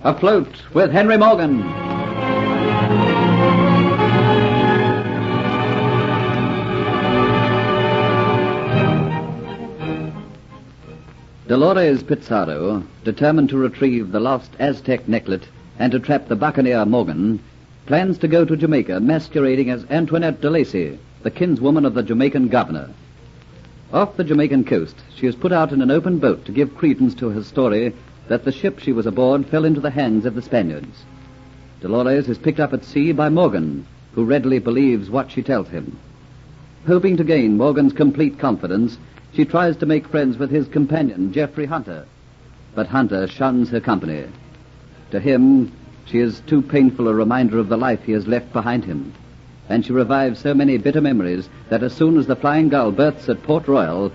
Afloat with Henry Morgan. Dolores Pizarro, determined to retrieve the lost Aztec necklet and to trap the buccaneer Morgan, plans to go to Jamaica masquerading as Antoinette de Lacy, the kinswoman of the Jamaican governor. Off the Jamaican coast, she is put out in an open boat to give credence to her story that the ship she was aboard fell into the hands of the Spaniards. Dolores is picked up at sea by Morgan, who readily believes what she tells him. Hoping to gain Morgan's complete confidence, she tries to make friends with his companion, Geoffrey Hunter. But Hunter shuns her company. To him, she is too painful a reminder of the life he has left behind him. And she revives so many bitter memories that as soon as the Flying Gull berths at Port Royal,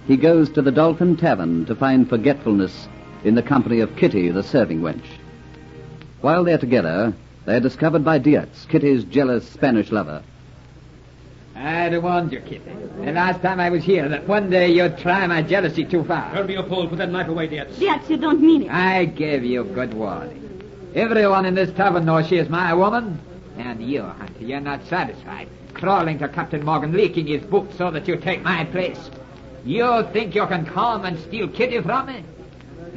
he goes to the Dolphin Tavern to find forgetfulness in the company of Kitty, the serving wench. While they're together, they're discovered by Diaz, Kitty's jealous Spanish lover. I'd warned you, Kitty, the last time I was here, that one day you'd try my jealousy too far. Don't be a fool. Put that knife away, Diaz. Diaz, you don't mean it. I gave you good warning. Everyone in this tavern knows she is my woman. And you, Hunter, you're not satisfied. Crawling to Captain Morgan, leaking his books so that you take my place. You think you can come and steal Kitty from me?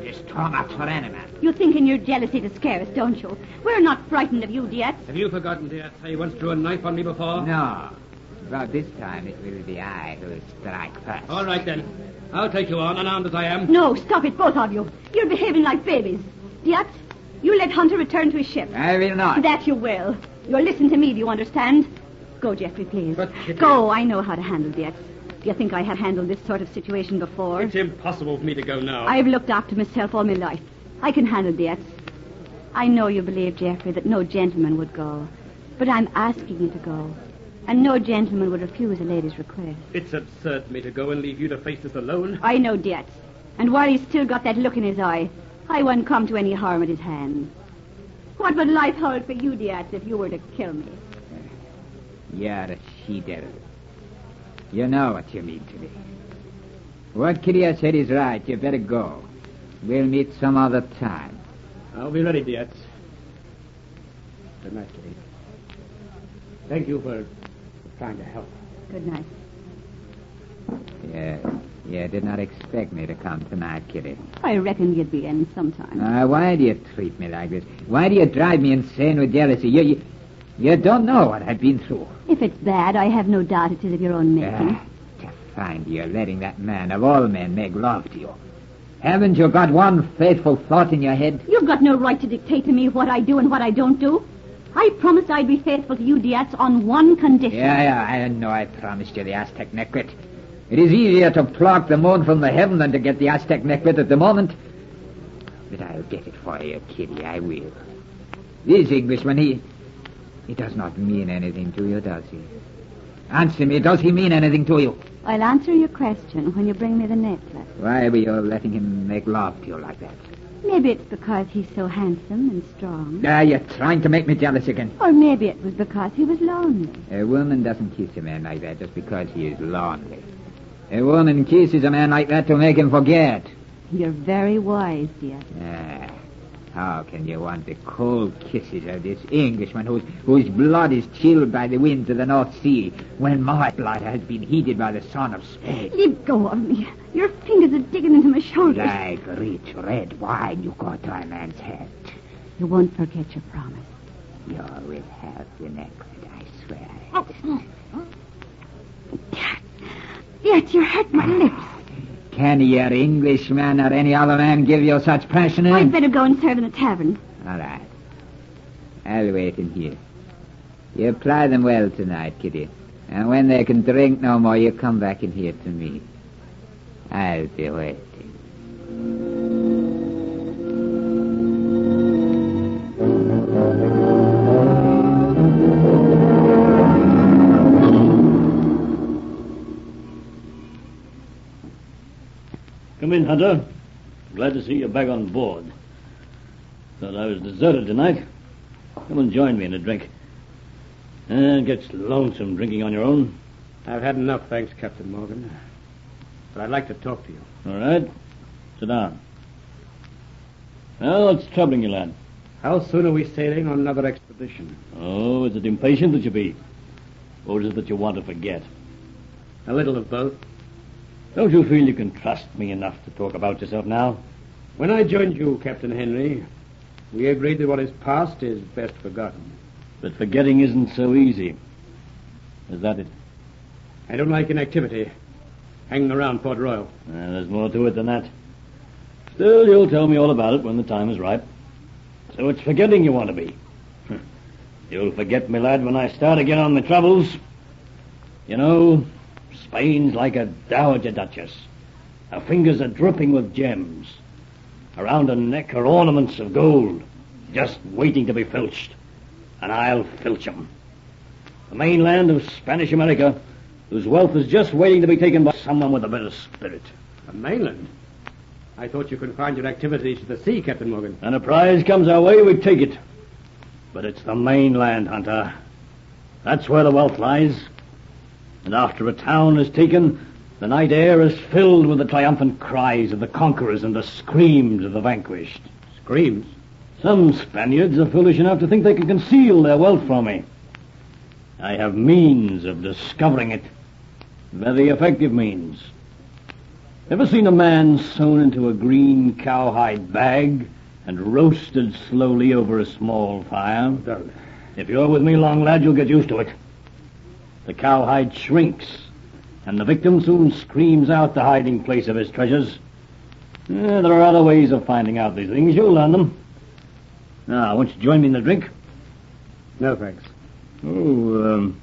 It is too much for any man. You think in your jealousy to scare us, don't you? We're not frightened of you, Diaz. Have you forgotten, Diaz, how you once drew a knife on me before? No. But this time it will be I who will strike first. All right, then. I'll take you on, unarmed as I am. No, stop it, both of you. You're behaving like babies. Diaz, you let Hunter return to his ship. I will not. That you will. You'll listen to me, do you understand? Go, Geoffrey, please. But, Kitty... Go, I know how to handle Diaz. Do you think I have handled this sort of situation before? It's impossible for me to go now. I've looked after myself all my life. I can handle Diaz. I know you believe, Geoffrey, that no gentleman would go. But I'm asking you to go. And no gentleman would refuse a lady's request. It's absurd for me to go and leave you to face this alone. I know Diaz. And while he's still got that look in his eye, I won't come to any harm at his hand. What would life hold for you, Diaz, if you were to kill me? You're a she-devil. You know what you mean to me. What Kitty has said is right. You better go. We'll meet some other time. I'll be ready, Diaz. Good night, Kitty. Thank you for trying to help. Good night. You did not expect me to come tonight, Kitty. I reckoned you'd be in sometime. Why do you treat me like this? Why do you drive me insane with jealousy? You don't know what I've been through. If it's bad, I have no doubt it is of your own making. To find you letting that man of all men make love to you. Haven't you got one faithful thought in your head? You've got no right to dictate to me what I do and what I don't do. I promised I'd be faithful to you, Diaz, on one condition. Yeah, I know I promised you the Aztec necklet. It is easier to pluck the moon from the heaven than to get the Aztec necklet at the moment. But I'll get it for you, Kitty, I will. This Englishman, he does not mean anything to you, does he? Answer me, does he mean anything to you? I'll answer your question when you bring me the necklace. Why were you letting him make love to you like that? Maybe it's because he's so handsome and strong. You're trying to make me jealous again. Or maybe it was because he was lonely. A woman doesn't kiss a man like that just because he is lonely. A woman kisses a man like that to make him forget. You're very wise, dear. How can you want the cold kisses of this Englishman whose blood is chilled by the winds of the North Sea when my blood has been heated by the sun of Spain? Leave go of me. Your fingers are digging into my shoulders. Like rich red wine you go to a man's head. You won't forget your promise. You will have the necklace, I swear. Yes, you hurt my lips. Can your Englishman or any other man give you such passion? I'd better go and serve in the tavern. All right. I'll wait in here. You ply them well tonight, Kitty. And when they can drink no more, you come back in here to me. I'll be waiting. Come in, Hunter. Glad to see you back on board. Thought I was deserted tonight. Come and join me in a drink. It gets lonesome drinking on your own. I've had enough, thanks, Captain Morgan. But I'd like to talk to you. All right. Sit down. Well, what's troubling you, lad? How soon are we sailing on another expedition? Oh, is it impatient that you be? Or is it that you want to forget? A little of both. Don't you feel you can trust me enough to talk about yourself now? When I joined you, Captain Henry, we agreed that what is past is best forgotten. But forgetting isn't so easy. Is that it? I don't like inactivity. Hanging around Port Royal. There's more to it than that. Still, you'll tell me all about it when the time is ripe. So it's forgetting you want to be. You'll forget me, lad, when I start again on my travels. You know, Spain's like a dowager duchess. Her fingers are dripping with gems. Around her neck are ornaments of gold, just waiting to be filched. And I'll filch 'em. The mainland of Spanish America, whose wealth is just waiting to be taken by someone with a bit of spirit. The mainland? I thought you confined your activities to the sea, Captain Morgan. And a prize comes our way, we take it. But it's the mainland, Hunter. That's where the wealth lies. And after a town is taken, the night air is filled with the triumphant cries of the conquerors and the screams of the vanquished. Screams? Some Spaniards are foolish enough to think they can conceal their wealth from me. I have means of discovering it. Very effective means. Ever seen a man sewn into a green cowhide bag and roasted slowly over a small fire? Done. If you're with me long, lad, you'll get used to it. The cowhide shrinks, and the victim soon screams out the hiding place of his treasures. There are other ways of finding out these things. You'll learn them. Now, won't you join me in the drink? No, thanks. Oh,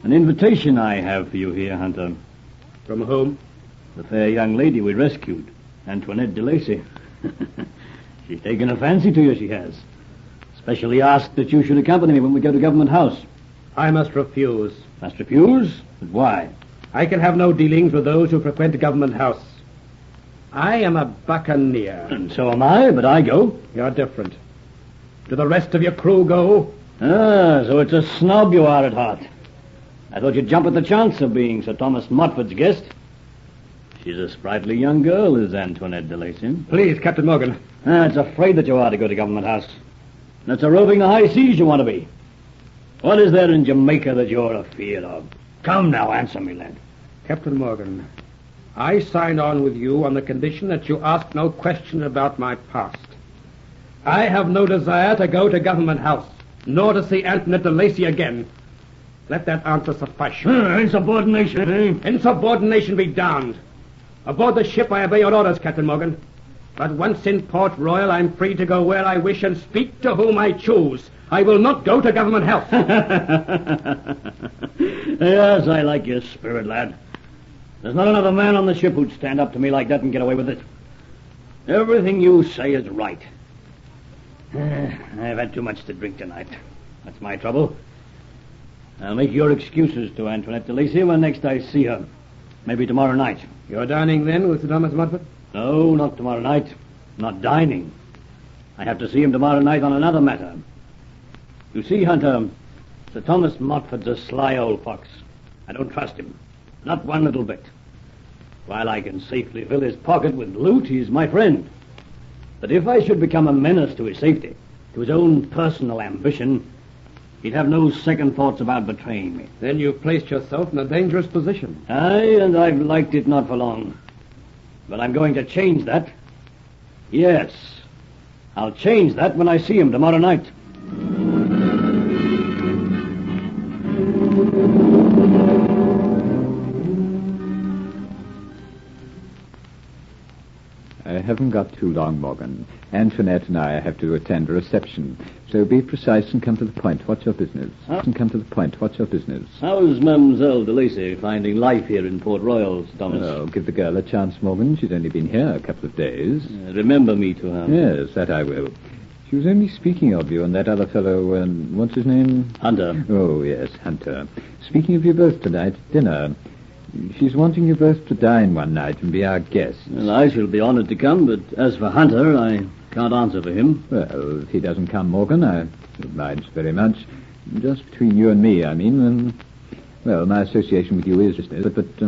an invitation I have for you here, Hunter. From whom? The fair young lady we rescued, Antoinette de Lacy. She's taken a fancy to you, she has. Specially asked that you should accompany me when we go to Government House. I must refuse. Must refuse? But why? I can have no dealings with those who frequent Government House. I am a buccaneer. And so am I, but I go. You're different. Do the rest of your crew go? So it's a snob you are at heart. I thought you'd jump at the chance of being Sir Thomas Motford's guest. She's a sprightly young girl, is Antoinette de Lacy. Please, Captain Morgan. It's afraid that you are to go to Government House. And it's a roving the high seas you want to be. What is there in Jamaica that you're afeard of? Come now, answer me, lad. Captain Morgan, I signed on with you on the condition that you ask no question about my past. I have no desire to go to Government House, nor to see Antoinette de Lacy again. Let that answer suffice. Insubordination, eh? Insubordination be damned. Aboard the ship, I obey your orders, Captain Morgan. But once in Port Royal, I'm free to go where I wish and speak to whom I choose. I will not go to Government House. Yes, I like your spirit, lad. There's not another man on the ship who'd stand up to me like that and get away with it. Everything you say is right. I've had too much to drink tonight. That's my trouble. I'll make your excuses to Antoinette de Lacy when next I see her. Maybe tomorrow night. You're dining then with Sir Thomas Motford? No, not tomorrow night. Not dining. I have to see him tomorrow night on another matter. You see, Hunter, Sir Thomas Motford's a sly old fox. I don't trust him. Not one little bit. While I can safely fill his pocket with loot, he's my friend. But if I should become a menace to his safety, to his own personal ambition, he'd have no second thoughts about betraying me. Then you've placed yourself in a dangerous position. Aye, and I've liked it not for long. But I'm going to change that. Yes, I'll change that when I see him tomorrow night. I haven't got too long, Morgan. Antoinette and I have to attend a reception. So be precise and come to the point. What's your business? And come to the point. What's your business? How's Mademoiselle de Lacy finding life here in Port Royal, Thomas? Oh, give the girl a chance, Morgan. She's only been here a couple of days. Remember me to her. Yes, that I will. She was only speaking of you and that other fellow, what's his name? Hunter. Oh, yes, Hunter. Speaking of you both tonight at dinner. She's wanting you both to dine one night and be our guests. Well, I shall be honored to come, but as for Hunter, I can't answer for him. Well, if he doesn't come, Morgan, I don't mind very much. Just between you and me, I mean. Well, my association with you is... But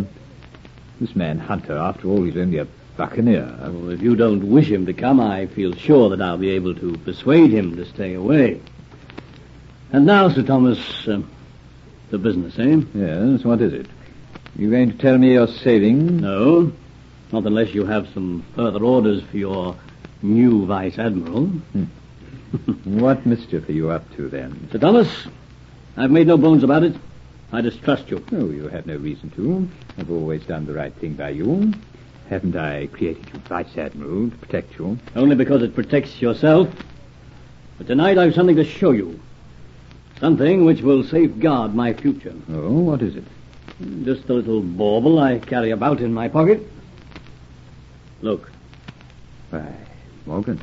this man Hunter, after all, he's only a buccaneer. Well, if you don't wish him to come, I feel sure that I'll be able to persuade him to stay away. And now, Sir Thomas, the business, eh? Yes, what is it? You going to tell me you're sailing? No, not unless you have some further orders for your new Vice Admiral. What mischief are you up to, then? Sir Thomas, I've made no bones about it. I distrust you. Oh, you have no reason to. I've always done the right thing by you. Haven't I created you Vice Admiral to protect you? Only because it protects yourself. But tonight I've something to show you. Something which will safeguard my future. Oh, what is it? Just a little bauble I carry about in my pocket. Look. Why, Morgan,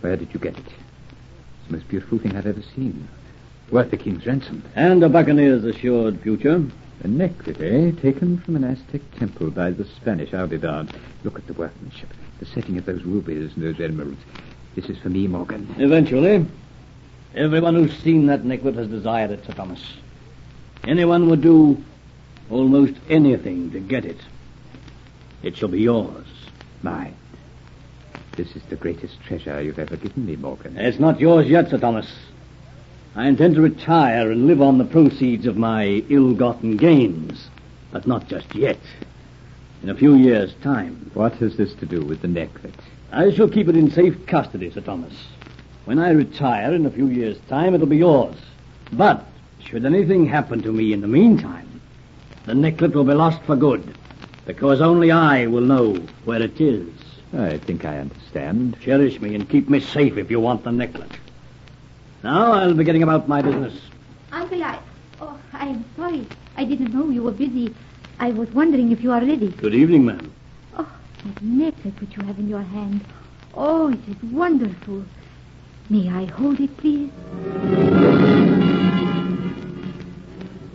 where did you get it? It's the most beautiful thing I've ever seen. Worth the king's ransom. And a buccaneer's assured future. A necklace, eh? Taken from an Aztec temple by the Spanish. I'll be darned. Look at the workmanship, the setting of those rubies and those emeralds. This is for me, Morgan. Eventually, everyone who's seen that necklet has desired it, Sir Thomas. Anyone would do almost anything to get it. It shall be yours. Mine. This is the greatest treasure you've ever given me, Morgan. It's not yours yet, Sir Thomas. I intend to retire and live on the proceeds of my ill-gotten gains. But not just yet. In a few years' time. What has this to do with the necklet? I shall keep it in safe custody, Sir Thomas. When I retire in a few years' time, it'll be yours. But should anything happen to me in the meantime, the necklet will be lost for good, because only I will know where it is. I think I understand. Cherish me and keep me safe if you want the necklet. Now I'll be getting about my business. Uncle, I'm sorry. I didn't know you were busy. I was wondering if you are ready. Good evening, ma'am. Oh, that necklace which you have in your hand. Oh, it is wonderful. May I hold it, please?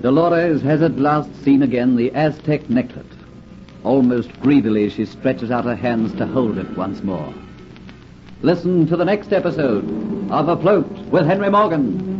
Dolores has at last seen again the Aztec necklet. Almost greedily she stretches out her hands to hold it once more. Listen to the next episode of Afloat with Henry Morgan.